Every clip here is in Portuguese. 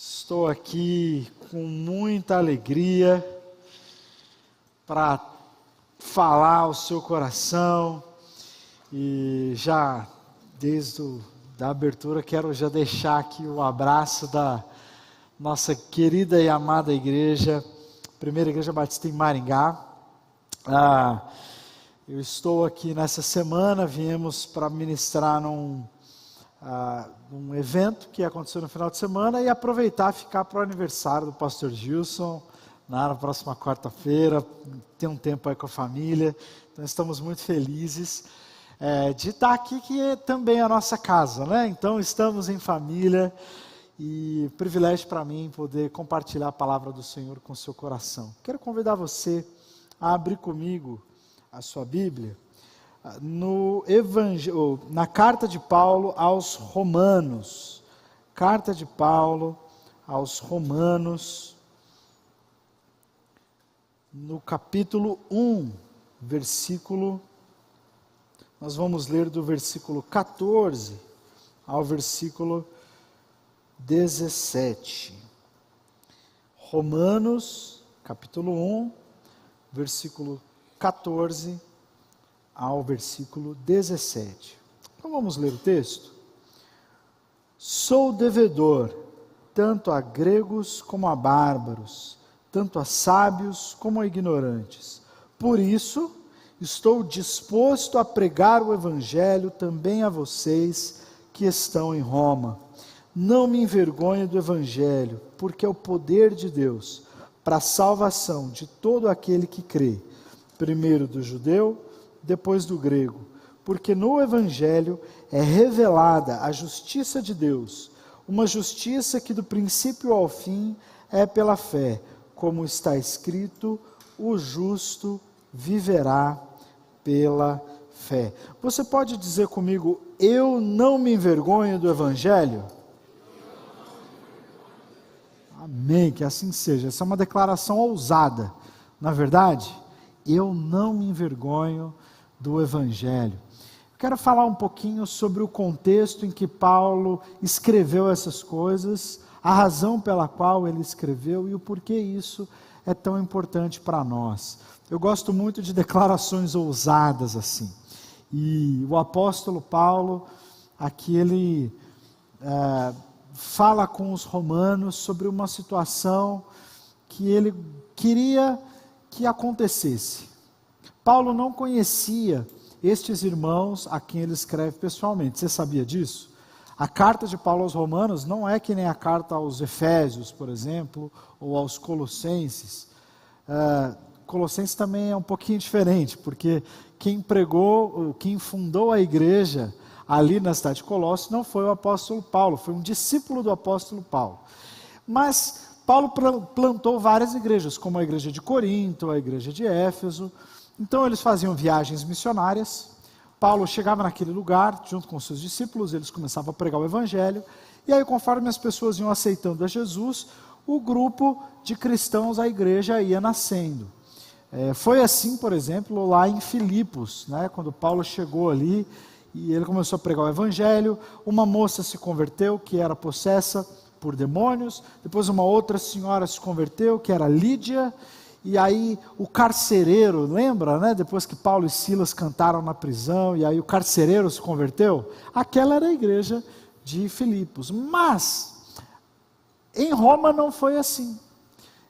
Estou aqui com muita alegria para falar ao seu coração e já desde a abertura quero já deixar aqui o abraço da nossa querida e amada igreja, Primeira Igreja Batista em Maringá. Eu estou aqui nessa semana, viemos para ministrar num evento que aconteceu no final de semana e aproveitar e ficar para o aniversário do pastor Gilson, na próxima quarta-feira, ter um tempo aí com a família. Então estamos muito felizes de estar aqui, que é também a nossa casa, né? Então estamos em família e privilégio para mim poder compartilhar a palavra do Senhor com o seu coração. Quero convidar você a abrir comigo a sua Bíblia na carta de Paulo aos Romanos. Carta de Paulo aos Romanos, no capítulo 1, nós vamos ler do versículo 14 ao versículo 17. Romanos, capítulo 1, versículo 14 ao versículo 17. Então vamos ler o texto? Sou devedor, tanto a gregos como a bárbaros, tanto a sábios como a ignorantes. Por isso, estou disposto a pregar o evangelho também a vocês que estão em Roma. Não me envergonho do evangelho, porque é o poder de Deus para a salvação de todo aquele que crê, primeiro do judeu, depois do grego, porque no evangelho é revelada a justiça de Deus, uma justiça que do princípio ao fim é pela fé, como está escrito: o justo viverá pela fé. Você pode dizer comigo: eu não me envergonho do evangelho? Amém, que assim seja. Essa é uma declaração ousada. Na verdade, eu não me envergonho do evangelho. Eu quero falar um pouquinho sobre o contexto em que Paulo escreveu essas coisas, a razão pela qual ele escreveu e o porquê isso é tão importante para nós. Eu gosto muito de declarações ousadas assim. E o apóstolo Paulo, aqui ele fala com os romanos sobre uma situação que ele queria que acontecesse. Paulo não conhecia estes irmãos a quem ele escreve pessoalmente. Você sabia disso? A carta de Paulo aos Romanos não é que nem a carta aos Efésios, por exemplo, ou aos Colossenses. Colossenses também é um pouquinho diferente, porque quem fundou a igreja ali na cidade de Colossos não foi o apóstolo Paulo, foi um discípulo do apóstolo Paulo. Mas Paulo plantou várias igrejas, como a igreja de Corinto, a igreja de Éfeso. Então eles faziam viagens missionárias. Paulo chegava naquele lugar, junto com seus discípulos, eles começavam a pregar o evangelho, e aí conforme as pessoas iam aceitando a Jesus, o grupo de cristãos, a igreja ia nascendo. Foi assim, por exemplo, lá em Filipos, né, quando Paulo chegou ali, e ele começou a pregar o evangelho, uma moça se converteu, que era possessa por demônios, depois uma outra senhora se converteu, que era Lídia, e aí o carcereiro, lembra, né? Depois que Paulo e Silas cantaram na prisão, e aí o carcereiro se converteu, aquela era a igreja de Filipos. Mas em Roma não foi assim.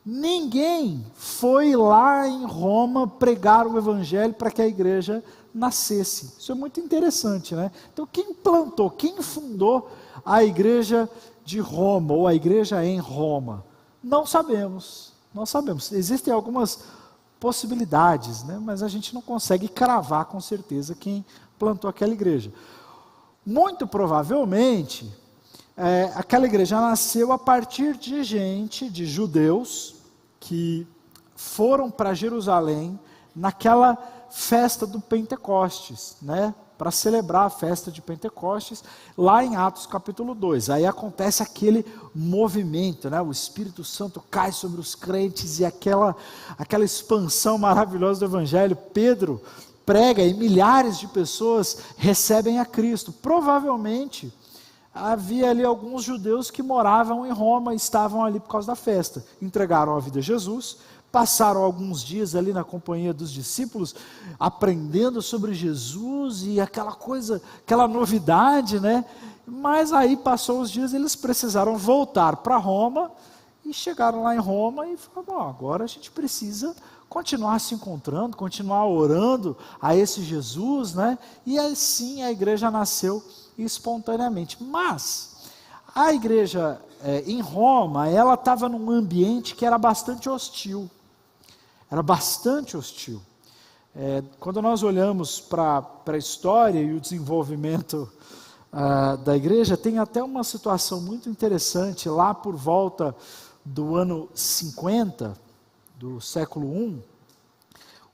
Ninguém foi lá em Roma pregar o evangelho para que a igreja nascesse. Isso é muito interessante, né? Então quem fundou a igreja de Roma, ou a igreja em Roma? Não sabemos. Existem algumas possibilidades, né? Mas a gente não consegue cravar com certeza quem plantou aquela igreja. Muito provavelmente, aquela igreja nasceu a partir de judeus, que foram para Jerusalém naquela festa do Pentecostes, né? Para celebrar a festa de Pentecostes, lá em Atos capítulo 2, aí acontece aquele movimento, né? O Espírito Santo cai sobre os crentes, e aquela expansão maravilhosa do Evangelho, Pedro prega e milhares de pessoas recebem a Cristo. Provavelmente, havia ali alguns judeus que moravam em Roma e estavam ali por causa da festa. Entregaram a vida a Jesus, passaram alguns dias ali na companhia dos discípulos, aprendendo sobre Jesus e aquela coisa, aquela novidade, né? Mas aí passou os dias, eles precisaram voltar para Roma, e chegaram lá em Roma e falaram, bom, agora a gente precisa continuar se encontrando, continuar orando a esse Jesus, né? E assim a igreja nasceu espontaneamente. Mas a igreja em Roma, ela estava num ambiente que era bastante hostil. Era bastante hostil. Quando nós olhamos para a história e o desenvolvimento da igreja, tem até uma situação muito interessante, lá por volta do ano 50, do século I,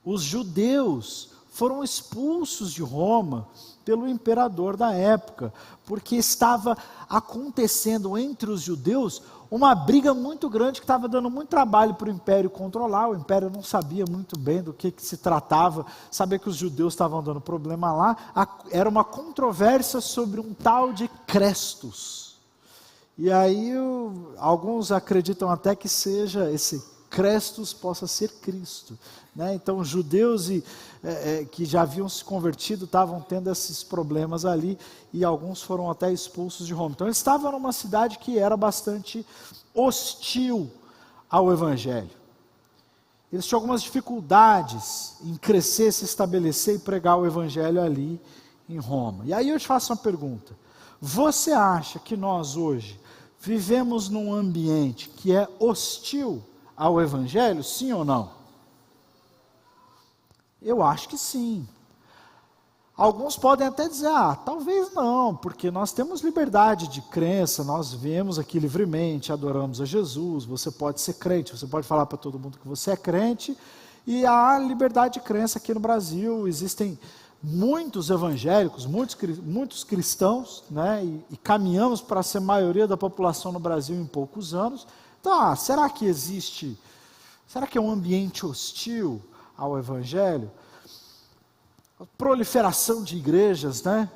os judeus foram expulsos de Roma pelo imperador da época, porque estava acontecendo entre os judeus uma briga muito grande que estava dando muito trabalho para o império controlar. O império não sabia muito bem do que se tratava, sabia que os judeus estavam dando problema lá. Era uma controvérsia sobre um tal de Crestus. E aí alguns acreditam até que seja esse Crestus possa ser Cristo, né? Então os judeus que já haviam se convertido estavam tendo esses problemas ali, e alguns foram até expulsos de Roma. Então eles estavam numa cidade que era bastante hostil ao Evangelho. Eles tinham algumas dificuldades em crescer, se estabelecer e pregar o Evangelho ali em Roma. E aí eu te faço uma pergunta: você acha que nós hoje vivemos num ambiente que é hostil ao Evangelho, sim ou não? Eu acho que sim. Alguns podem até dizer, talvez não, porque nós temos liberdade de crença, nós vemos aqui livremente, adoramos a Jesus, você pode ser crente, você pode falar para todo mundo que você é crente, e há liberdade de crença aqui no Brasil, existem muitos evangélicos, muitos cristãos, né, e caminhamos para ser maioria da população no Brasil em poucos anos. Então, será que é um ambiente hostil ao Evangelho? A proliferação de igrejas, né?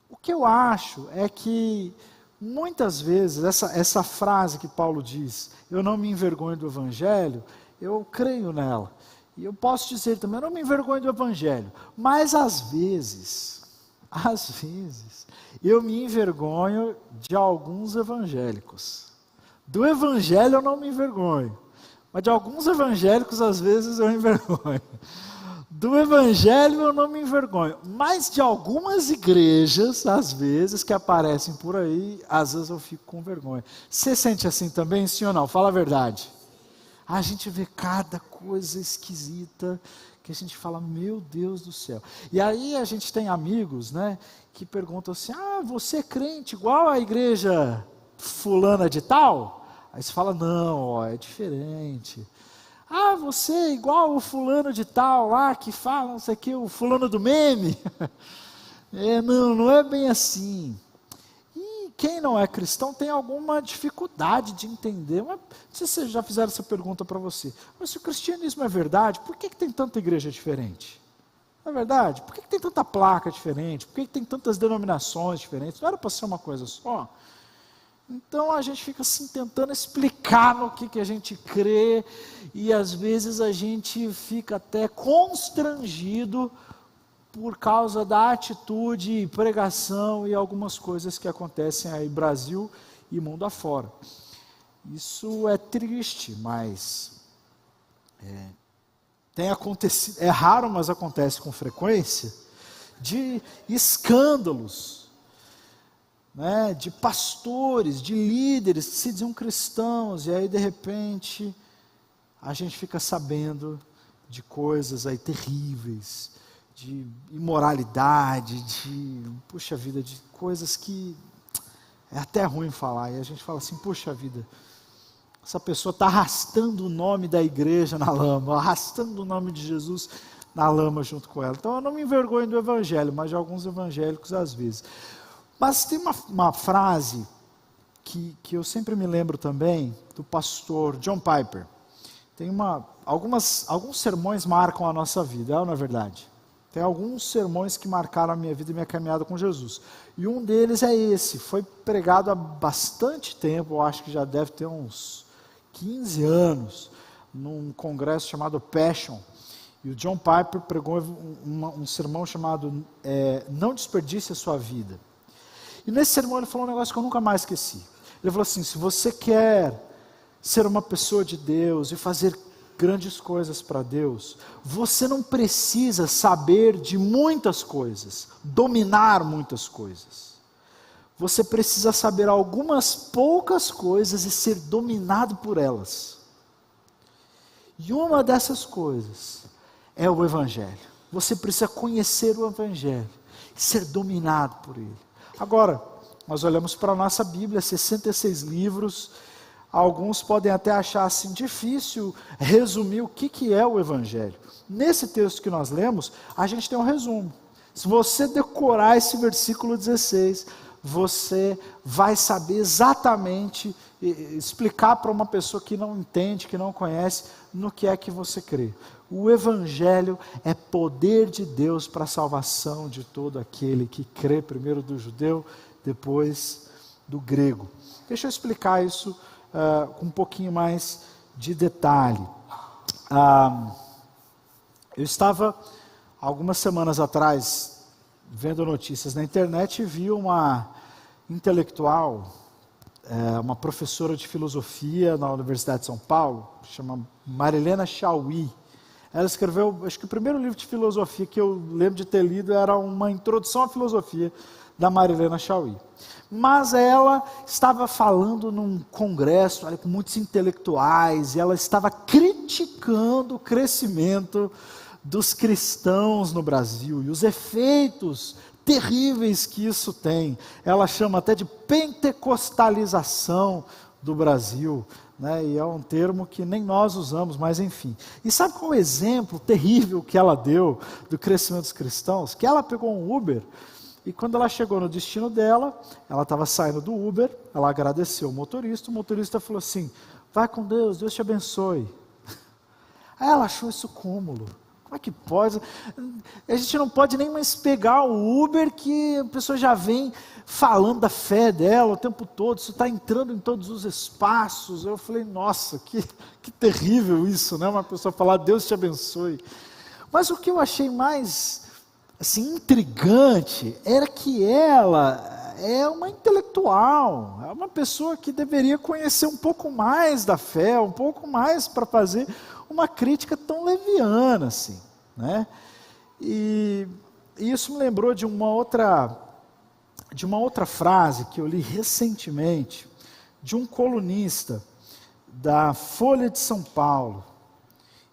O que eu acho é que, muitas vezes, essa frase que Paulo diz, eu não me envergonho do Evangelho, eu creio nela. E eu posso dizer também, eu não me envergonho do Evangelho, mas às vezes, eu me envergonho de alguns evangélicos. Do Evangelho eu não me envergonho, mas de alguns evangélicos às vezes eu me envergonho. Do Evangelho eu não me envergonho, mas de algumas igrejas, às vezes, que aparecem por aí, às vezes eu fico com vergonha. Você sente assim também, sim ou não? Fala a verdade. A gente vê cada coisa esquisita que a gente fala, meu Deus do céu. E aí a gente tem amigos, né, que perguntam assim, você é crente igual a igreja fulana de tal? Aí você fala, não, é diferente. Você é igual o fulano de tal lá, que fala, não sei o que, o fulano do meme. Não é bem assim. Quem não é cristão tem alguma dificuldade de entender. Mas, não sei se vocês já fizeram essa pergunta para você. Mas se o cristianismo é verdade, por que tem tanta igreja diferente? Não é verdade? Por que tem tanta placa diferente? Por que tem tantas denominações diferentes? Não era para ser uma coisa só? Então a gente fica assim tentando explicar no que a gente crê, e às vezes a gente fica até constrangido por causa da atitude e pregação e algumas coisas que acontecem aí no Brasil e mundo afora. Isso é triste, mas tem acontecido, é raro, mas acontece com frequência, de escândalos, né, de pastores, de líderes que se diziam cristãos, e aí de repente a gente fica sabendo de coisas aí terríveis, de imoralidade, puxa vida, de coisas que é até ruim falar, e a gente fala assim, puxa vida, essa pessoa está arrastando o nome da igreja na lama, arrastando o nome de Jesus na lama junto com ela. Então eu não me envergonho do Evangelho, mas de alguns evangélicos às vezes. Mas tem uma frase que eu sempre me lembro também, do pastor John Piper. Tem alguns sermões marcam a nossa vida, não é verdade? Tem alguns sermões que marcaram a minha vida e minha caminhada com Jesus. E um deles é esse, foi pregado há bastante tempo, eu acho que já deve ter uns 15 anos, num congresso chamado Passion. E o John Piper pregou um sermão chamado Não Desperdice a Sua Vida. E nesse sermão ele falou um negócio que eu nunca mais esqueci. Ele falou assim, se você quer ser uma pessoa de Deus e fazer grandes coisas para Deus, você não precisa saber de muitas coisas, dominar muitas coisas. Você precisa saber algumas poucas coisas e ser dominado por elas. E uma dessas coisas é o Evangelho. Você precisa conhecer o Evangelho e ser dominado por ele. Agora, nós olhamos para a nossa Bíblia, 66 livros. Alguns podem até achar assim difícil resumir o que é o Evangelho. Nesse texto que nós lemos, a gente tem um resumo. Se você decorar esse versículo 16, você vai saber exatamente explicar para uma pessoa que não entende, que não conhece, no que é que você crê. O Evangelho é poder de Deus para a salvação de todo aquele que crê, primeiro do judeu, depois do grego. Deixa eu explicar isso com um pouquinho mais de detalhe. Eu estava, algumas semanas atrás, vendo notícias na internet e vi uma intelectual, uma professora de filosofia na Universidade de São Paulo, chama Marilena Chauí. Ela escreveu, acho que o primeiro livro de filosofia que eu lembro de ter lido era uma introdução à filosofia da Marilena Chauí. Mas ela estava falando num congresso com muitos intelectuais, e ela estava criticando o crescimento dos cristãos no Brasil e os efeitos terríveis que isso tem. Ela chama até de pentecostalização do Brasil, né? E é um termo que nem nós usamos, mas enfim. E sabe qual é o exemplo terrível que ela deu do crescimento dos cristãos? Que ela pegou um Uber, e quando ela chegou no destino dela, ela estava saindo do Uber, ela agradeceu o motorista falou assim, vai com Deus, Deus te abençoe. Aí ela achou isso cúmulo. Como é que pode? A gente não pode nem mais pegar o Uber, que a pessoa já vem falando da fé dela o tempo todo, isso está entrando em todos os espaços. Eu falei, nossa, que terrível isso, né? Uma pessoa falar, Deus te abençoe. Mas o que eu achei mais assim, intrigante era que ela é uma intelectual, é uma pessoa que deveria conhecer um pouco mais da fé, um pouco mais para fazer uma crítica tão leviana assim, né? E isso me lembrou de uma outra frase que eu li recentemente, de um colunista da Folha de São Paulo.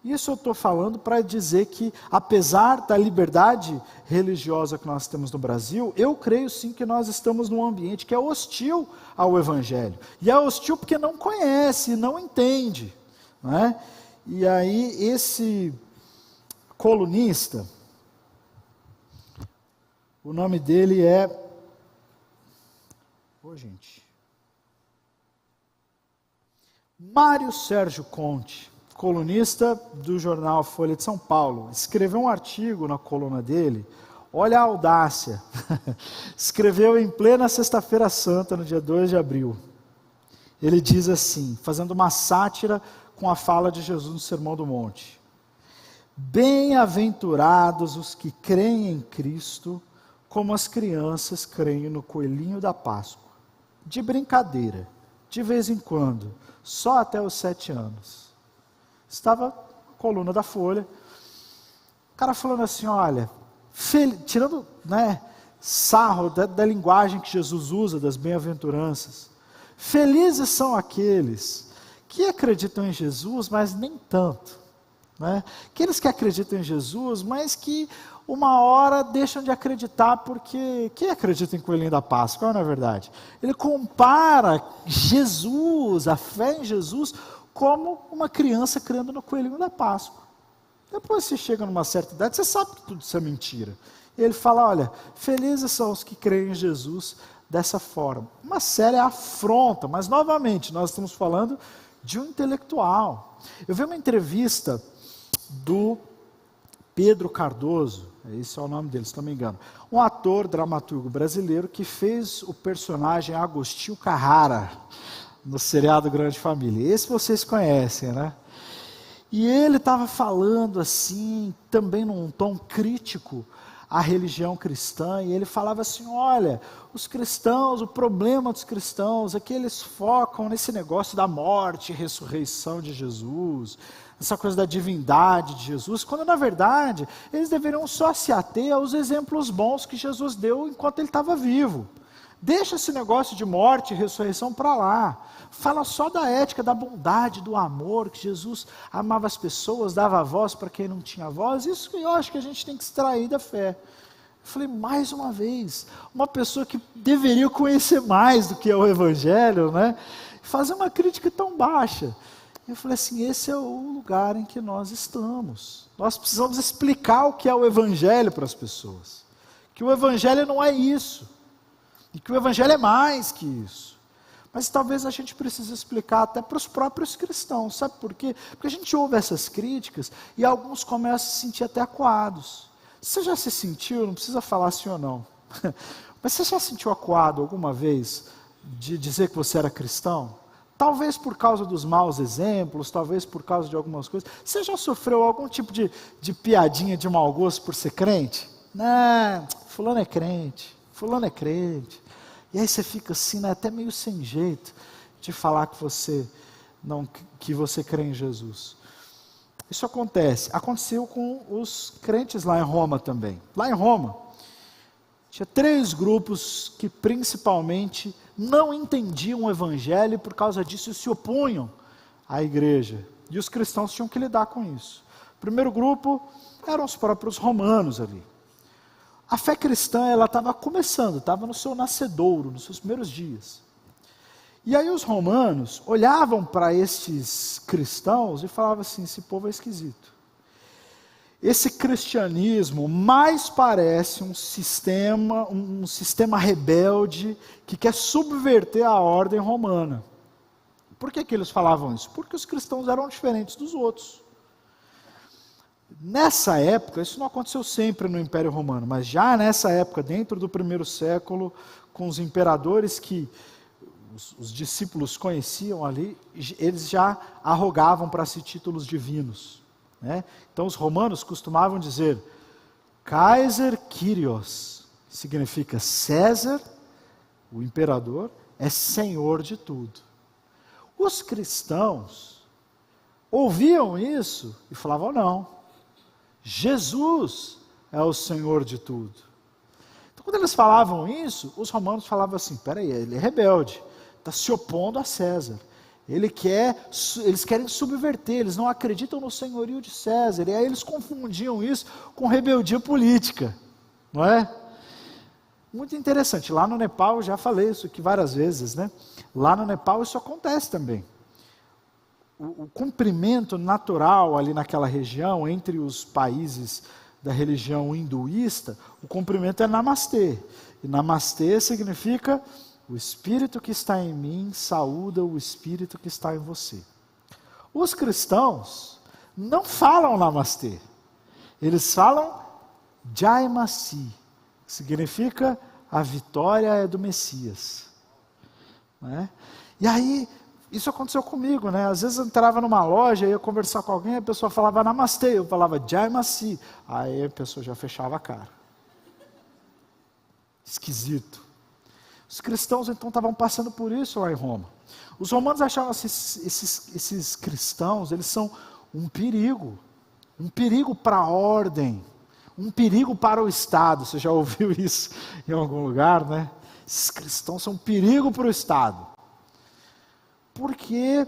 Isso eu estou falando para dizer que, apesar da liberdade religiosa que nós temos no Brasil, eu creio sim que nós estamos num ambiente que é hostil ao Evangelho. E é hostil porque não conhece, não entende, né? E aí esse colunista, o nome dele é... Mário Sérgio Conte, colunista do jornal Folha de São Paulo, escreveu um artigo na coluna dele, olha a audácia, escreveu em plena Sexta-feira Santa, no dia 2 de abril. Ele diz assim, fazendo uma sátira com a fala de Jesus no Sermão do Monte: bem-aventurados os que creem em Cristo, como as crianças creem no coelhinho da Páscoa, de brincadeira, de vez em quando, só até os 7 anos. Estava na coluna da Folha, o cara falando assim, olha, tirando, né, sarro da linguagem que Jesus usa, das bem-aventuranças, felizes são aqueles que acreditam em Jesus, mas nem tanto, né? Aqueles que acreditam em Jesus, mas que uma hora deixam de acreditar, porque quem acredita em coelhinho da Páscoa, não é verdade? Ele compara Jesus, a fé em Jesus, como uma criança crendo no coelhinho da Páscoa. Depois você chega numa certa idade, você sabe que tudo isso é mentira. E ele fala, olha, felizes são os que creem em Jesus dessa forma. Uma séria afronta, mas novamente, nós estamos falando de um intelectual. Eu vi uma entrevista do Pedro Cardoso, esse é o nome dele, se não me engano, um ator, dramaturgo brasileiro que fez o personagem Agostinho Carrara no seriado Grande Família. Esse vocês conhecem, né? E ele estava falando assim, também num tom crítico, a religião cristã, e ele falava assim, olha, os cristãos, o problema dos cristãos é que eles focam nesse negócio da morte e ressurreição de Jesus, essa coisa da divindade de Jesus, quando na verdade eles deveriam só se ater aos exemplos bons que Jesus deu enquanto ele estava vivo. Deixa esse negócio de morte e ressurreição para lá. Fala só da ética, da bondade, do amor, que Jesus amava as pessoas, dava voz para quem não tinha voz. Isso que eu acho que a gente tem que extrair da fé. Eu falei, mais uma vez, uma pessoa que deveria conhecer mais do que é o Evangelho, né? Fazer uma crítica tão baixa. Eu falei assim, esse é o lugar em que nós estamos. Nós precisamos explicar o que é o Evangelho para as pessoas. Que o Evangelho não é isso. E que o Evangelho é mais que isso. Mas talvez a gente precise explicar até para os próprios cristãos. Sabe por quê? Porque a gente ouve essas críticas e alguns começam a se sentir até acuados. Você já se sentiu, não precisa falar sim ou não, mas você já se sentiu acuado alguma vez de dizer que você era cristão? Talvez por causa dos maus exemplos, talvez por causa de algumas coisas. Você já sofreu algum tipo de piadinha de mau gosto por ser crente? Não, fulano é crente. Fulano é crente. E aí você fica assim, né, até meio sem jeito de falar que você crê em Jesus. Isso aconteceu com os crentes lá em Roma também. Lá em Roma, tinha 3 grupos que principalmente não entendiam o Evangelho e por causa disso se opunham à igreja. E os cristãos tinham que lidar com isso. O primeiro grupo eram os próprios romanos ali. A fé cristã, ela estava começando, estava no seu nascedouro, nos seus primeiros dias. E aí os romanos olhavam para estes cristãos e falavam assim, esse povo é esquisito. Esse cristianismo mais parece um sistema rebelde que quer subverter a ordem romana. Por que eles falavam isso? Porque os cristãos eram diferentes dos outros. Nessa época, isso não aconteceu sempre no Império Romano, mas já nessa época, dentro do 1º século, com os imperadores que os discípulos conheciam ali, eles já arrogavam para si títulos divinos, né? Então os romanos costumavam dizer, Kaiser Kyrios, que significa César, o imperador, é senhor de tudo. Os cristãos ouviam isso e falavam, não, Jesus é o Senhor de tudo. Então, quando eles falavam isso, os romanos falavam assim, peraí, ele é rebelde, está se opondo a César. Eles querem subverter, eles não acreditam no senhorio de César. E aí eles confundiam isso com rebeldia política, não é? Muito interessante, lá no Nepal, eu já falei isso aqui várias vezes, né? Lá no Nepal isso acontece também. O cumprimento natural ali naquela região, entre os países da religião hinduísta, o cumprimento é Namastê. E Namastê significa, o Espírito que está em mim saúda o Espírito que está em você. Os cristãos não falam Namastê. Eles falam Jai Masih, que significa a vitória é do Messias. Né? E aí, isso aconteceu comigo, né? Às vezes eu entrava numa loja, ia conversar com alguém, a pessoa falava Namastê, eu falava Jai Masih. Aí a pessoa já fechava a cara. Esquisito. Os cristãos então estavam passando por isso lá em Roma. Os romanos achavam assim, esses cristãos, eles são um perigo para a ordem, um perigo para o Estado. Você já ouviu isso em algum lugar, né? Esses cristãos são um perigo para o Estado. Porque,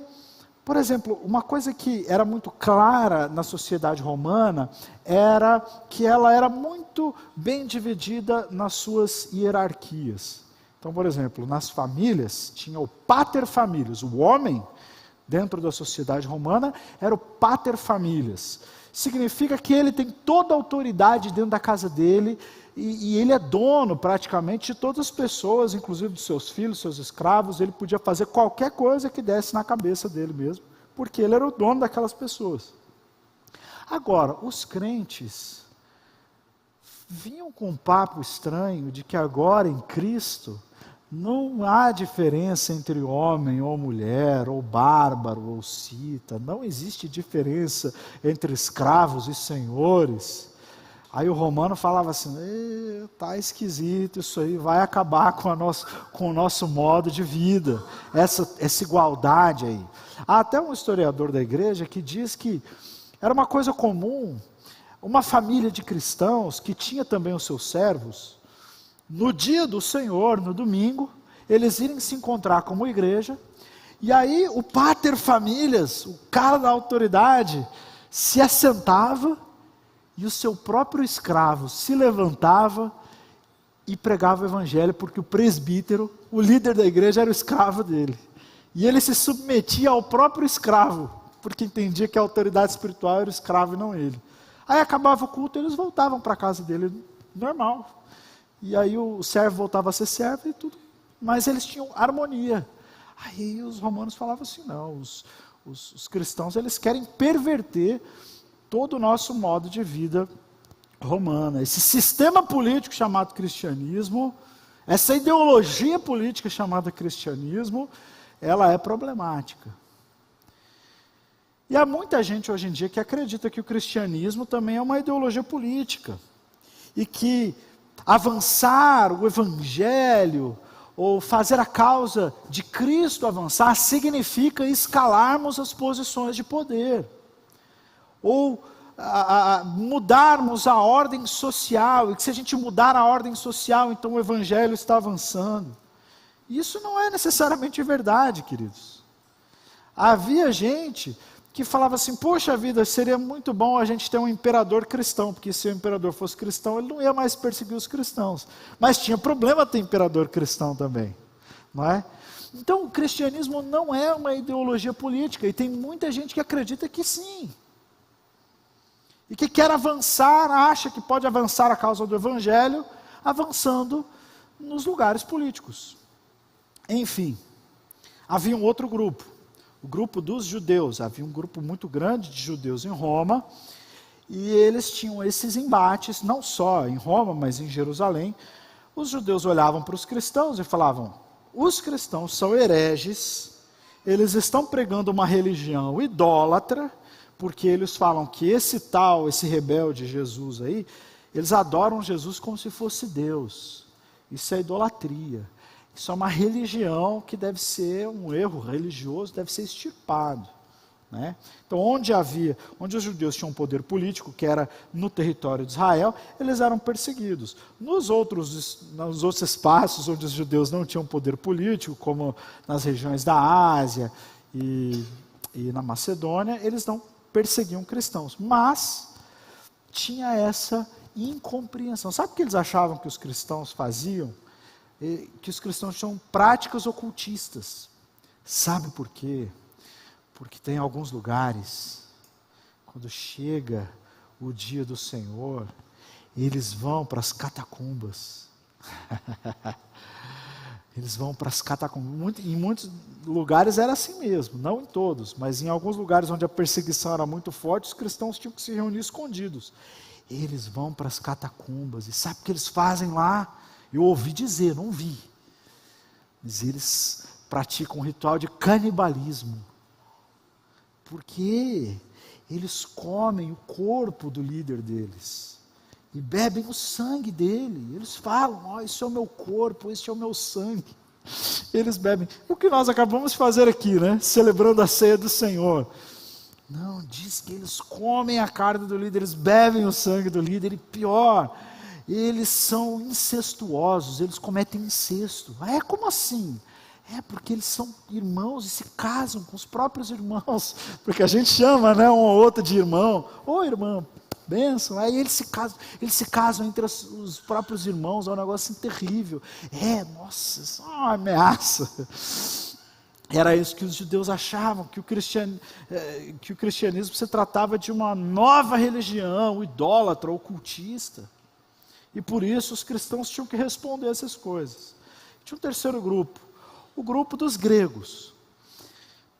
por exemplo, uma coisa que era muito clara na sociedade romana era que ela era muito bem dividida nas suas hierarquias. Então, por exemplo, nas famílias tinha o pater familias, o homem dentro da sociedade romana era o pater familias. Significa que ele tem toda a autoridade dentro da casa dele e ele é dono praticamente de todas as pessoas, inclusive dos seus filhos, seus escravos. Ele podia fazer qualquer coisa que desse na cabeça dele mesmo, porque ele era o dono daquelas pessoas. Agora, os crentes vinham com um papo estranho de que agora em Cristo não há diferença entre homem ou mulher, ou bárbaro ou cita, não existe diferença entre escravos e senhores. Aí o Romano falava assim, tá esquisito isso aí, vai acabar com o nosso modo de vida, essa igualdade aí. Há até um historiador da igreja que diz que era uma coisa comum, uma família de cristãos que tinha também os seus servos, no dia do Senhor, no domingo, eles irem se encontrar como igreja, e aí o pater familias, o cara da autoridade, se assentava, e o seu próprio escravo se levantava e pregava o evangelho, porque o presbítero, o líder da igreja, era o escravo dele. E ele se submetia ao próprio escravo, porque entendia que a autoridade espiritual era o escravo e não ele. Aí acabava o culto, eles voltavam para a casa dele, normal. E aí o servo voltava a ser servo e tudo. Mas eles tinham harmonia. Aí os romanos falavam assim, não, os cristãos, eles querem perverter todo o nosso modo de vida romana. Esse sistema político chamado cristianismo, essa ideologia política chamada cristianismo, ela é problemática. E há muita gente hoje em dia que acredita que o cristianismo também é uma ideologia política. E que avançar o evangelho, ou fazer a causa de Cristo avançar, significa escalarmos as posições de poder. Ou mudarmos a ordem social, e que se a gente mudar a ordem social, então o evangelho está avançando. Isso não é necessariamente verdade, queridos. Havia gente que falava assim, poxa vida, seria muito bom a gente ter um imperador cristão, porque se o imperador fosse cristão, ele não ia mais perseguir os cristãos. Mas tinha problema ter imperador cristão também, não é? Então o cristianismo não é uma ideologia política, e tem muita gente que acredita que sim. E que quer avançar, acha que pode avançar a causa do evangelho, avançando nos lugares políticos. Enfim, havia um outro grupo, o grupo dos judeus. Havia um grupo muito grande de judeus em Roma, e eles tinham esses embates, não só em Roma, mas em Jerusalém. Os judeus olhavam para os cristãos e falavam, os cristãos são hereges, eles estão pregando uma religião idólatra, porque eles falam que esse rebelde Jesus aí, eles adoram Jesus como se fosse Deus. Isso é idolatria. Isso é uma religião que deve ser um erro religioso, deve ser extirpado, né? Então, onde os judeus tinham poder político, que era no território de Israel, eles eram perseguidos. Nos outros espaços onde os judeus não tinham poder político, como nas regiões da Ásia e na Macedônia, eles não perseguiam cristãos, mas tinha essa incompreensão. Sabe o que eles achavam que os cristãos faziam? Que os cristãos tinham práticas ocultistas. Sabe por quê? Porque tem alguns lugares, quando chega o dia do Senhor, eles vão para as catacumbas. Eles vão para as catacumbas. Em muitos lugares era assim mesmo, não em todos, mas em alguns lugares onde a perseguição era muito forte, os cristãos tinham que se reunir escondidos. Eles vão para as catacumbas, e sabe o que eles fazem lá? Eu ouvi dizer, não vi, mas eles praticam um ritual de canibalismo, porque eles comem o corpo do líder deles, e bebem o sangue dele. Eles falam, isso é o meu corpo, este é o meu sangue. Eles bebem. O que nós acabamos de fazer aqui, né? Celebrando a ceia do Senhor. Não, diz que eles comem a carne do líder, eles bebem o sangue do líder, e pior, eles são incestuosos, eles cometem incesto. Como assim? Porque eles são irmãos e se casam com os próprios irmãos, porque a gente chama, né, um ou outro de irmão. Ô irmão, bênção. Aí eles se casam entre os próprios irmãos, é um negócio terrível. Nossa, isso é uma ameaça. Era isso que os judeus achavam, que o cristianismo se tratava de uma nova religião, idólatra, ocultista. E por isso os cristãos tinham que responder essas coisas. Tinha um terceiro grupo, o grupo dos gregos.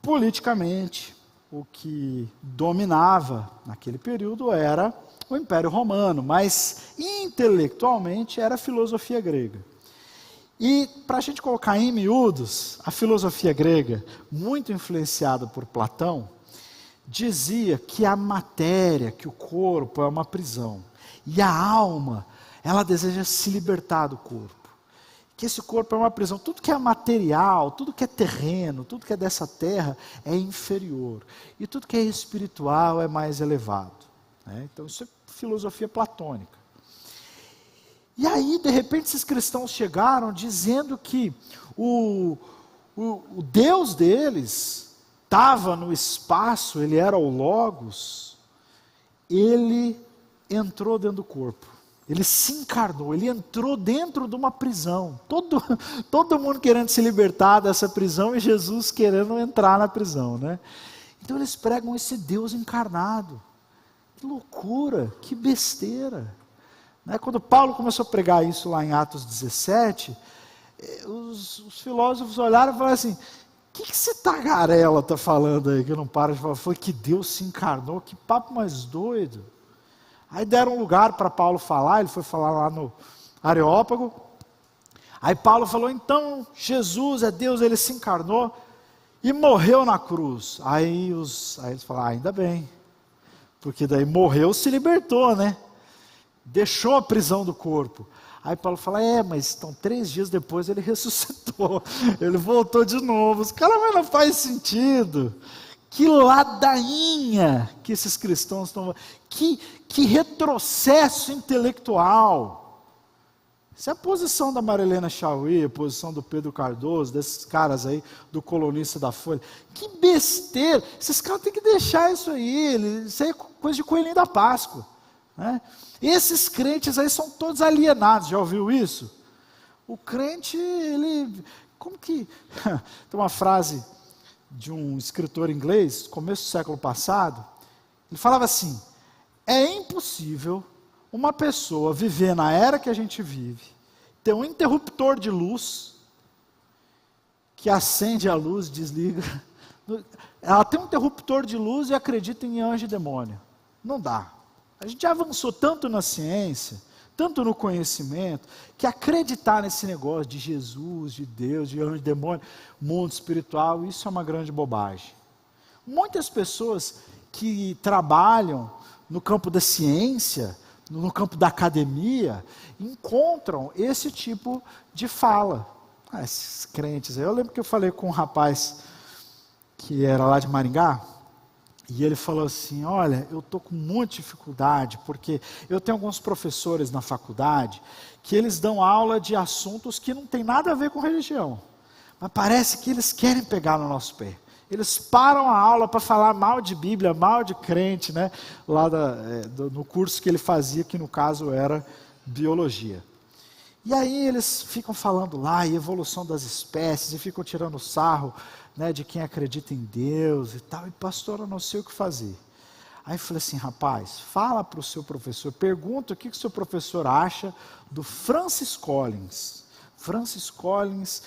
Politicamente, o que dominava naquele período era o Império Romano, mas intelectualmente era a filosofia grega. E para a gente colocar em miúdos, a filosofia grega, muito influenciada por Platão, dizia que a matéria, que o corpo é uma prisão, e a alma, ela deseja se libertar do corpo. Que esse corpo é uma prisão, tudo que é material, tudo que é terreno, tudo que é dessa terra é inferior, e tudo que é espiritual é mais elevado. Então isso é filosofia platônica. E aí, de repente, esses cristãos chegaram dizendo que o Deus deles estava no espaço, ele era o Logos, ele entrou dentro do corpo. Ele se encarnou, ele entrou dentro de uma prisão. Todo mundo querendo se libertar dessa prisão e Jesus querendo entrar na prisão, né? Então eles pregam esse Deus encarnado. Que loucura, que besteira. Quando Paulo começou a pregar isso lá em Atos 17, os filósofos olharam e falaram assim: o que esse tagarela está falando aí, que não para de falar? Foi que Deus se encarnou, que papo mais doido. Aí deram um lugar para Paulo falar, ele foi falar lá no Areópago. Aí Paulo falou: então Jesus é Deus, ele se encarnou e morreu na cruz. Aí eles falaram: ainda bem, porque daí morreu, se libertou, né? Deixou a prisão do corpo. Aí Paulo fala: mas então 3 dias depois ele ressuscitou, ele voltou de novo. Os caras, mas não faz sentido. Que ladainha que esses cristãos estão... Que retrocesso intelectual. Essa é a posição da Marilena Chauí, a posição do Pedro Cardoso, desses caras aí, do colunista da Folha. Que besteira. Esses caras têm que deixar isso aí. Isso aí é coisa de coelhinho da Páscoa. Esses crentes aí são todos alienados. Já ouviu isso? O crente, ele... Como que... Tem uma frase de um escritor inglês, começo do século passado, ele falava assim: é impossível uma pessoa viver na era que a gente vive, ter um interruptor de luz, que acende a luz, desliga, ela tem um interruptor de luz e acredita em anjo e demônio. Não dá. A gente já avançou tanto na ciência, tanto no conhecimento, que acreditar nesse negócio de Jesus, de Deus, de anjo, de demônio, mundo espiritual, isso é uma grande bobagem. Muitas pessoas que trabalham no campo da ciência, no campo da academia, encontram esse tipo de fala. Esses crentes, eu lembro que eu falei com um rapaz que era lá de Maringá, e ele falou assim: olha, eu estou com muita dificuldade, porque eu tenho alguns professores na faculdade, que eles dão aula de assuntos que não tem nada a ver com religião, mas parece que eles querem pegar no nosso pé. Eles param a aula para falar mal de Bíblia, mal de crente, né? Lá no curso que ele fazia, que no caso era biologia. E aí eles ficam falando lá, e evolução das espécies, e ficam tirando sarro, né, de quem acredita em Deus e tal. E pastor, eu não sei o que fazer. Aí eu falei assim: rapaz, fala para o seu professor, pergunta o que o seu professor acha do Francis Collins. Francis Collins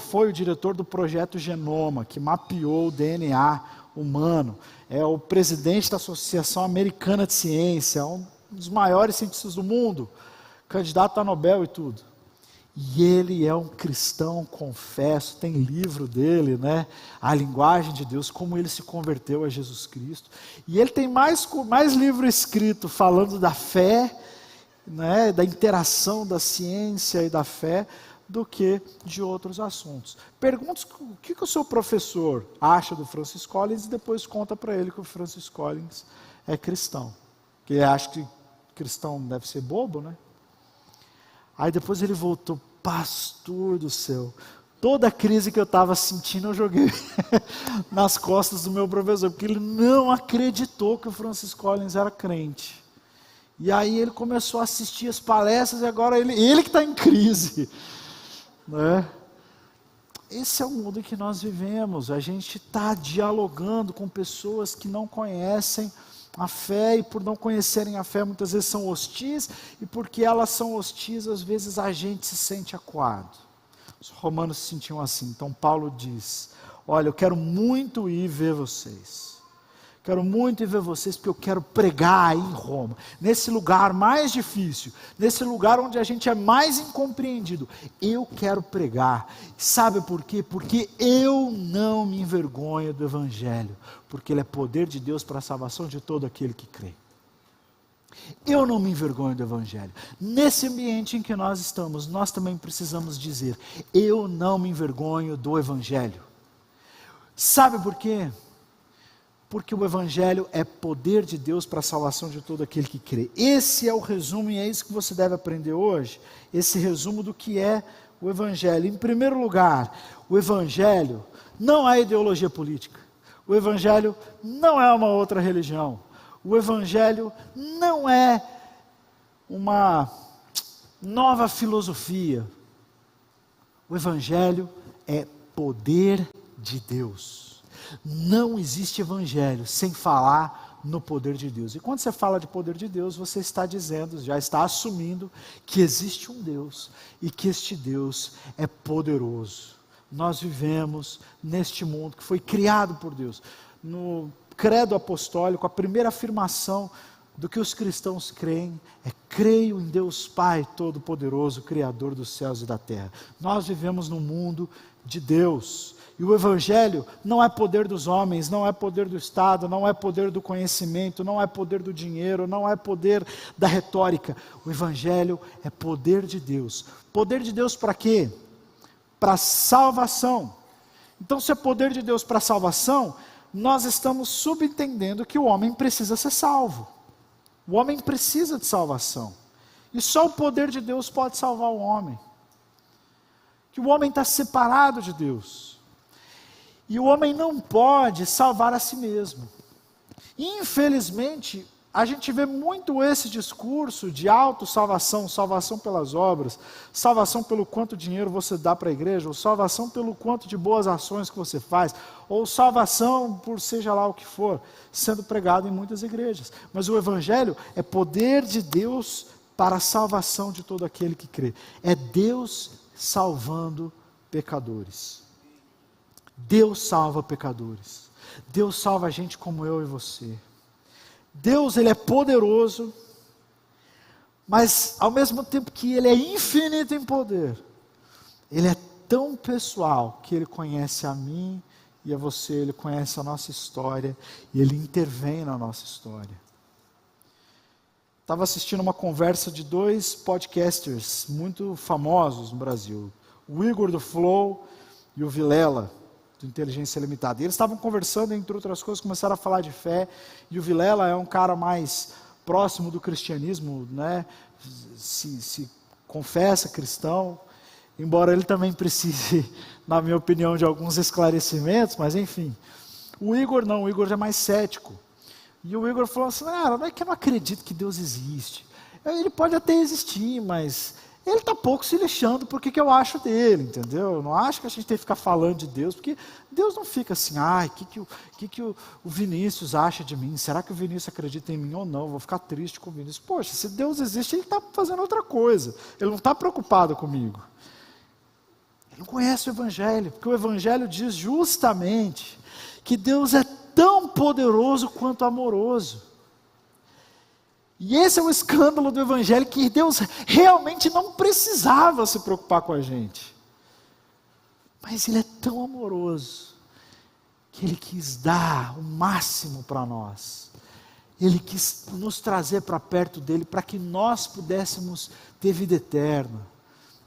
foi o diretor do projeto Genoma, que mapeou o DNA humano. É o presidente da Associação Americana de Ciência, um dos maiores cientistas do mundo, candidato a Nobel e tudo. E ele é um cristão, confesso, tem livro dele, né? A Linguagem de Deus, como ele se converteu a Jesus Cristo. E ele tem mais livro escrito falando da fé, né? Da interação da ciência e da fé, do que de outros assuntos. Pergunta o que o seu professor acha do Francis Collins e depois conta para ele que o Francis Collins é cristão. Porque ele acha que cristão deve ser bobo, né? Aí depois ele voltou: pastor do céu, toda a crise que eu estava sentindo eu joguei nas costas do meu professor, porque ele não acreditou que o Francis Collins era crente. E aí ele começou a assistir as palestras e agora ele que está em crise. Né? Esse é o mundo em que nós vivemos. A gente está dialogando com pessoas que não conhecem a fé, e por não conhecerem a fé muitas vezes são hostis, e porque elas são hostis às vezes a gente se sente acuado. Os romanos se sentiam assim. Então Paulo diz: olha, eu quero muito ir ver vocês. Quero muito ir ver vocês, porque eu quero pregar aí em Roma, nesse lugar mais difícil, nesse lugar onde a gente é mais incompreendido. Eu quero pregar. Sabe por quê? Porque eu não me envergonho do Evangelho, porque ele é poder de Deus para a salvação de todo aquele que crê. Eu não me envergonho do Evangelho. Nesse ambiente em que nós estamos, nós também precisamos dizer: eu não me envergonho do Evangelho. Sabe por quê? Porque o Evangelho é poder de Deus para a salvação de todo aquele que crê. Esse é o resumo, e é isso que você deve aprender hoje. Esse resumo do que é o Evangelho. Em primeiro lugar, o Evangelho não é ideologia política. O Evangelho não é uma outra religião. O Evangelho não é uma nova filosofia. O Evangelho é poder de Deus. Não existe Evangelho sem falar no poder de Deus. E quando você fala de poder de Deus, você está dizendo, já está assumindo que existe um Deus e que este Deus é poderoso. Nós vivemos neste mundo que foi criado por Deus. No credo apostólico, a primeira afirmação do que os cristãos creem é: creio em Deus Pai Todo-Poderoso, Criador dos céus e da terra. Nós vivemos num mundo de Deus. E o Evangelho não é poder dos homens, não é poder do Estado, não é poder do conhecimento, não é poder do dinheiro, não é poder da retórica. O Evangelho é poder de Deus. Poder de Deus para quê? Para salvação. Então, se é poder de Deus para salvação, nós estamos subentendendo que o homem precisa ser salvo. O homem precisa de salvação. E só o poder de Deus pode salvar o homem. Que o homem está separado de Deus. E o homem não pode salvar a si mesmo. Infelizmente, a gente vê muito esse discurso de autossalvação, salvação pelas obras, salvação pelo quanto dinheiro você dá para a igreja, ou salvação pelo quanto de boas ações que você faz, ou salvação por seja lá o que for, sendo pregado em muitas igrejas. Mas o Evangelho é poder de Deus para a salvação de todo aquele que crê. É Deus salvando pecadores. Deus salva pecadores. Deus salva gente como eu e você. Deus, ele é poderoso, mas ao mesmo tempo que ele é infinito em poder, ele é tão pessoal que ele conhece a mim e a você, ele conhece a nossa história e ele intervém na nossa história. Estava assistindo uma conversa de dois podcasters muito famosos no Brasil, o Igor do Flow e o Vilela, do Inteligência Limitada. E eles estavam conversando, entre outras coisas, começaram a falar de fé, e o Vilela é um cara mais próximo do cristianismo, né? se confessa cristão, embora ele também precise, na minha opinião, de alguns esclarecimentos, mas enfim. O Igor não, o Igor já é mais cético. E o Igor falou assim: não é que eu não acredito que Deus existe. Ele pode até existir, mas ele está pouco se lixando por que eu acho dele, entendeu? Eu não acho que a gente tem que ficar falando de Deus, porque Deus não fica assim: o que o Vinícius acha de mim? Será que o Vinícius acredita em mim ou não? Vou ficar triste com o Vinícius. Poxa, se Deus existe, ele está fazendo outra coisa. Ele não está preocupado comigo. Ele não conhece o Evangelho, porque o Evangelho diz justamente que Deus é tão poderoso quanto amoroso. E esse é o escândalo do Evangelho, que Deus realmente não precisava se preocupar com a gente. Mas Ele é tão amoroso, que Ele quis dar o máximo para nós. Ele quis nos trazer para perto dEle, para que nós pudéssemos ter vida eterna.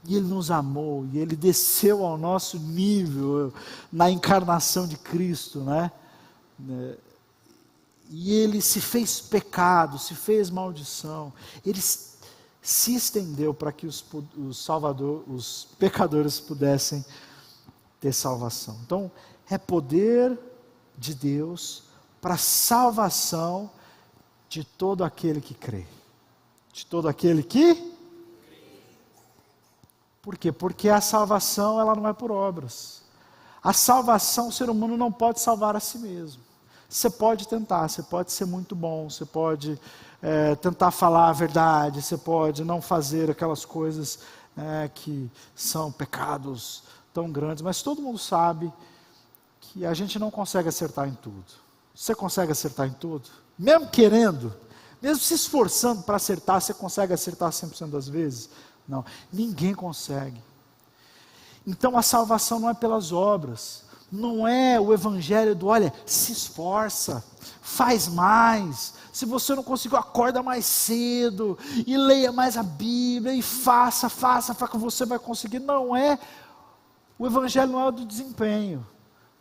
E Ele nos amou, e Ele desceu ao nosso nível, na encarnação de Cristo, né? E Ele se fez pecado, se fez maldição. Ele se estendeu para que os pecadores pudessem ter salvação. Então, é poder de Deus para a salvação de todo aquele que crê. De todo aquele que... Por quê? Porque a salvação, ela não é por obras. A salvação, o ser humano não pode salvar a si mesmo. Você pode tentar, você pode ser muito bom, você pode tentar falar a verdade, você pode não fazer aquelas coisas né, que são pecados tão grandes, mas todo mundo sabe que a gente não consegue acertar em tudo. Você consegue acertar em tudo? Mesmo querendo, mesmo se esforçando para acertar, você consegue acertar 100% das vezes? Não, ninguém consegue. Então a salvação não é pelas obras, não é o evangelho do, olha, se esforça, faz mais, se você não conseguiu, acorda mais cedo, e leia mais a Bíblia, e faça que você vai conseguir. Não é, o evangelho não é o do desempenho,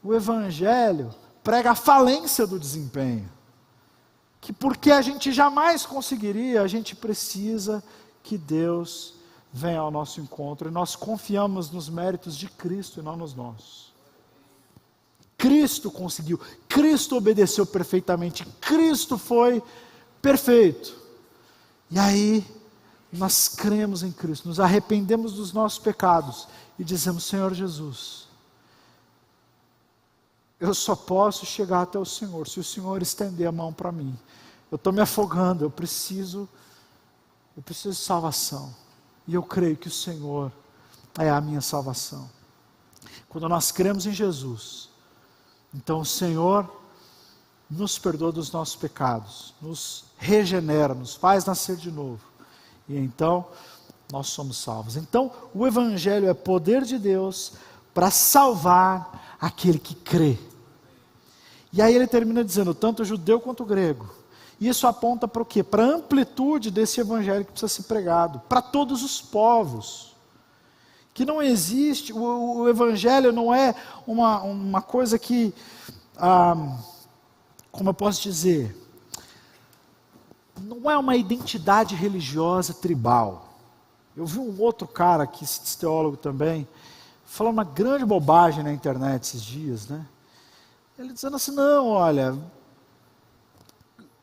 o evangelho prega a falência do desempenho, que porque a gente jamais conseguiria, a gente precisa que Deus venha ao nosso encontro, e nós confiamos nos méritos de Cristo e não nos nossos. Cristo conseguiu, Cristo obedeceu perfeitamente, Cristo foi perfeito. E aí, nós cremos em Cristo, nos arrependemos dos nossos pecados e dizemos: Senhor Jesus, eu só posso chegar até o Senhor se o Senhor estender a mão para mim. Eu estou me afogando, eu preciso de salvação. E eu creio que o Senhor é a minha salvação. Quando nós cremos em Jesus, então o Senhor nos perdoa dos nossos pecados, nos regenera, nos faz nascer de novo. E então nós somos salvos. Então o Evangelho é poder de Deus para salvar aquele que crê. E aí ele termina dizendo, tanto o judeu quanto o grego. Isso aponta para o quê? Para a amplitude desse evangelho que precisa ser pregado, para todos os povos. Que não existe, o evangelho não é uma coisa que, como eu posso dizer, não é uma identidade religiosa tribal. Eu vi um outro cara, que esse teólogo também, falando uma grande bobagem na internet esses dias, né? Ele dizendo assim, não, olha,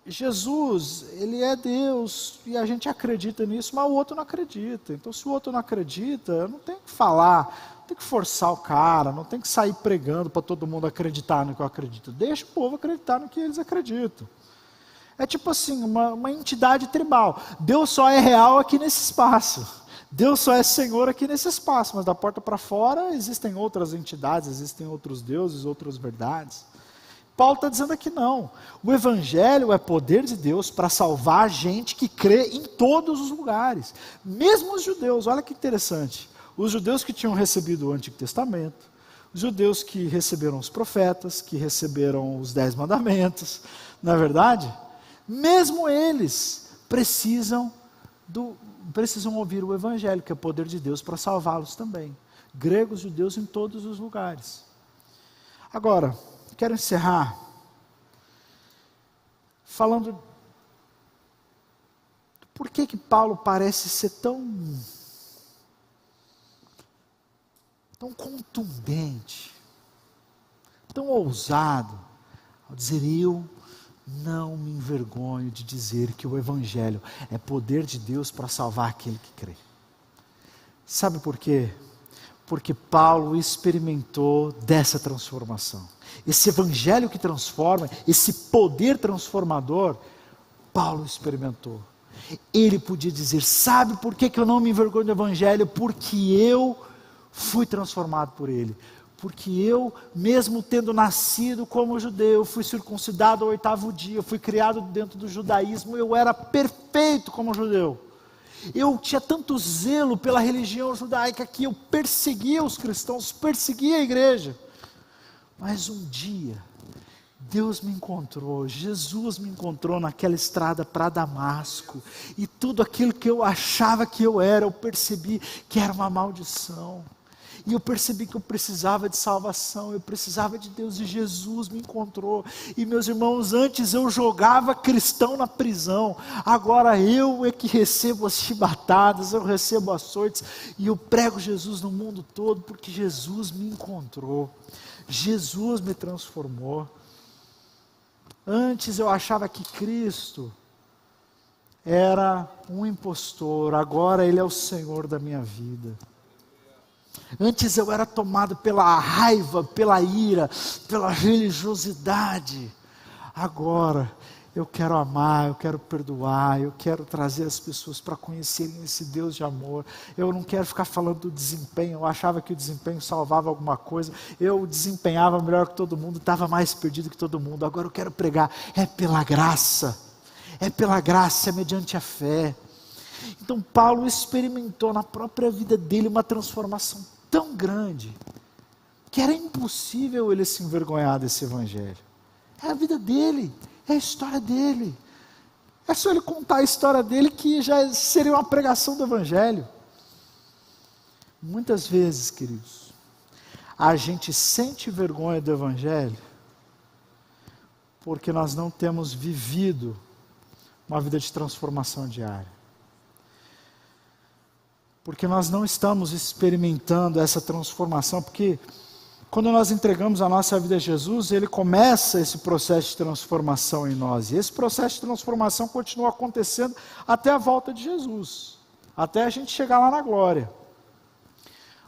Jesus, ele é Deus, e a gente acredita nisso, mas o outro não acredita. Então se o outro não acredita, eu não tenho que falar, não tenho que forçar o cara, não tenho que sair pregando para todo mundo acreditar no que eu acredito. Deixa o povo acreditar no que eles acreditam. É tipo assim, uma entidade tribal. Deus só é real aqui nesse espaço. Deus só é Senhor aqui nesse espaço, mas da porta para fora existem outras entidades, existem outros deuses, outras verdades. Paulo está dizendo aqui não, o Evangelho é poder de Deus para salvar gente que crê em todos os lugares, mesmo os judeus. Olha que interessante, os judeus que tinham recebido o Antigo Testamento, os judeus que receberam os profetas, que receberam os 10 mandamentos, não é verdade? Mesmo eles precisam ouvir o Evangelho, que é o poder de Deus para salvá-los também. Gregos, judeus, em todos os lugares. Agora, quero encerrar falando por que Paulo parece ser tão contundente, tão ousado, ao dizer, eu não me envergonho de dizer que o Evangelho é poder de Deus para salvar aquele que crê. Sabe por quê? Porque Paulo experimentou dessa transformação. Esse Evangelho que transforma, esse poder transformador, Paulo experimentou. Ele podia dizer, sabe por que eu não me envergonho do Evangelho? Porque eu fui transformado por ele. Porque eu, mesmo tendo nascido como judeu, fui circuncidado ao 8º dia, fui criado dentro do judaísmo, eu era perfeito como judeu. Eu tinha tanto zelo pela religião judaica que eu perseguia os cristãos, perseguia a igreja. Mas um dia, Deus me encontrou, Jesus me encontrou naquela estrada para Damasco, e tudo aquilo que eu achava que eu era, eu percebi que era uma maldição. E eu percebi que eu precisava de salvação, eu precisava de Deus, e Jesus me encontrou. E meus irmãos, antes eu jogava cristão na prisão, agora eu é que recebo as chibatadas, eu recebo açoites, e eu prego Jesus no mundo todo, porque Jesus me encontrou, Jesus me transformou. Antes eu achava que Cristo era um impostor, agora Ele é o Senhor da minha vida. Antes eu era tomado pela raiva, pela ira, pela religiosidade. Agora Eu quero amar, eu quero perdoar, eu quero trazer as pessoas para conhecerem esse Deus de amor. Eu não quero ficar falando do desempenho. Eu achava que o desempenho salvava alguma coisa. Eu desempenhava melhor que todo mundo, estava mais perdido que todo mundo. Agora eu quero pregar, é pela graça. É pela graça, é mediante a fé. Então Paulo experimentou na própria vida dele uma transformação tão grande, que era impossível ele se envergonhar desse evangelho. É a vida dele. É a história dele. É só ele contar a história dele que já seria uma pregação do Evangelho. Muitas vezes, queridos, a gente sente vergonha do Evangelho porque nós não temos vivido uma vida de transformação diária. Porque nós não estamos experimentando essa transformação, porque quando nós entregamos a nossa vida a Jesus, Ele começa esse processo de transformação em nós. E esse processo de transformação continua acontecendo até a volta de Jesus. Até a gente chegar lá na glória.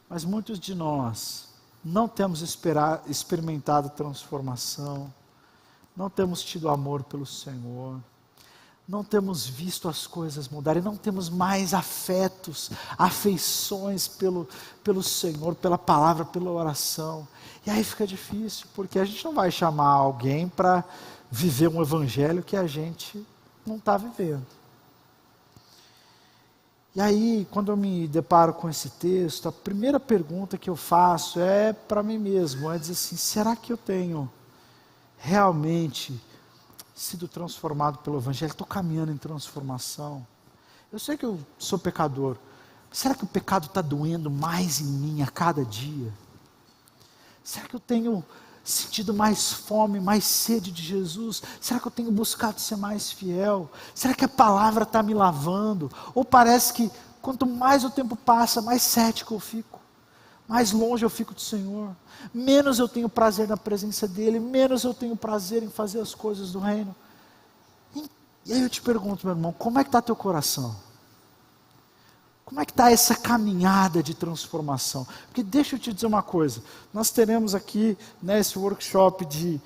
Mas muitos de nós não temos experimentado transformação. Não temos tido amor pelo Senhor. Não temos visto as coisas mudarem, não temos mais afetos, afeições pelo Senhor, pela palavra, pela oração. E aí fica difícil, porque a gente não vai chamar alguém para viver um evangelho que a gente não está vivendo. E aí, quando eu me deparo com esse texto, a primeira pergunta que eu faço é para mim mesmo, é dizer assim, será que eu tenho realmente sido transformado pelo Evangelho? Estou caminhando em transformação. Eu sei que eu sou pecador. Será que o pecado está doendo mais em mim a cada dia? Será que eu tenho sentido mais fome, mais sede de Jesus? Será que eu tenho buscado ser mais fiel? Será que a palavra está me lavando? Ou parece que quanto mais o tempo passa, mais cético eu fico? Mais longe eu fico do Senhor? Menos eu tenho prazer na presença dEle, menos eu tenho prazer em fazer as coisas do reino. E aí eu te pergunto, meu irmão, como é que está teu coração? Como é que está essa caminhada de transformação? Porque deixa eu te dizer uma coisa, nós teremos aqui esse workshop de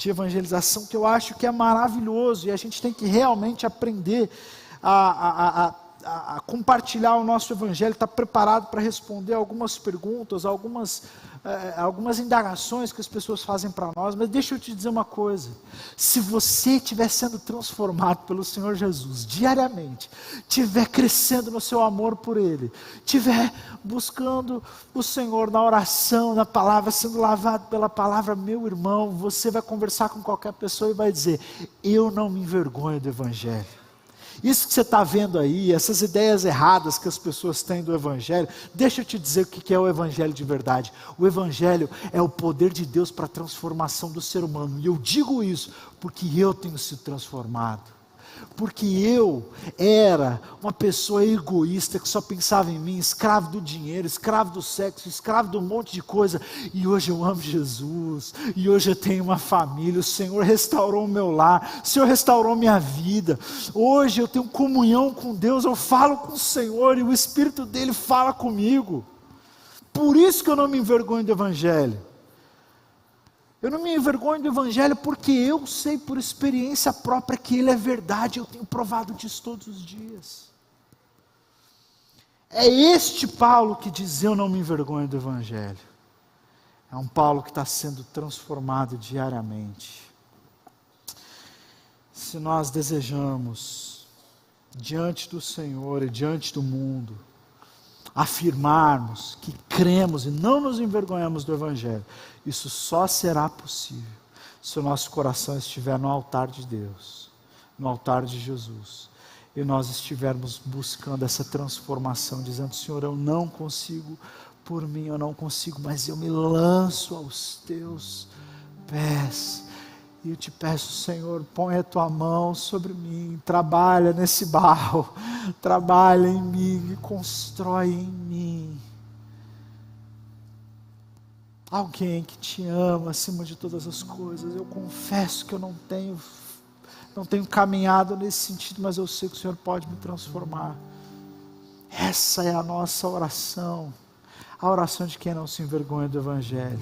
evangelização que eu acho que é maravilhoso, e a gente tem que realmente aprender a compartilhar o nosso evangelho, estar preparado para responder algumas perguntas, algumas indagações que as pessoas fazem para nós. Mas deixa eu te dizer uma coisa, se você estiver sendo transformado pelo Senhor Jesus diariamente, estiver crescendo no seu amor por Ele, estiver buscando o Senhor na oração, na palavra, sendo lavado pela palavra, meu irmão, você vai conversar com qualquer pessoa e vai dizer, eu não me envergonho do evangelho. Isso que você está vendo aí, essas ideias erradas que as pessoas têm do Evangelho, deixa eu te dizer o que é o Evangelho de verdade. O Evangelho é o poder de Deus para a transformação do ser humano. E eu digo isso porque eu tenho sido transformado. Porque eu era uma pessoa egoísta que só pensava em mim, escravo do dinheiro, escravo do sexo, escravo de um monte de coisa. E hoje eu amo Jesus, e hoje eu tenho uma família, o Senhor restaurou o meu lar, o Senhor restaurou minha vida. Hoje eu tenho comunhão com Deus, eu falo com o Senhor e o Espírito dele fala comigo. Por isso que eu não me envergonho do Evangelho. Eu não me envergonho do Evangelho porque eu sei por experiência própria que ele é verdade, eu tenho provado disso todos os dias. É este Paulo que diz, eu não me envergonho do Evangelho. É um Paulo que está sendo transformado diariamente. Se nós desejamos, diante do Senhor e diante do mundo, afirmarmos que cremos e não nos envergonhamos do Evangelho, isso só será possível se o nosso coração estiver no altar de Deus, no altar de Jesus, e nós estivermos buscando essa transformação, dizendo, Senhor, eu não consigo por mim, eu não consigo, mas eu me lanço aos teus pés, e eu te peço, Senhor, põe a tua mão sobre mim, trabalha nesse barro, trabalha em mim e constrói em mim alguém que te ama acima de todas as coisas. Eu confesso que eu não tenho caminhado nesse sentido, mas eu sei que o Senhor pode me transformar. Essa é a nossa oração, a oração de quem não se envergonha do Evangelho.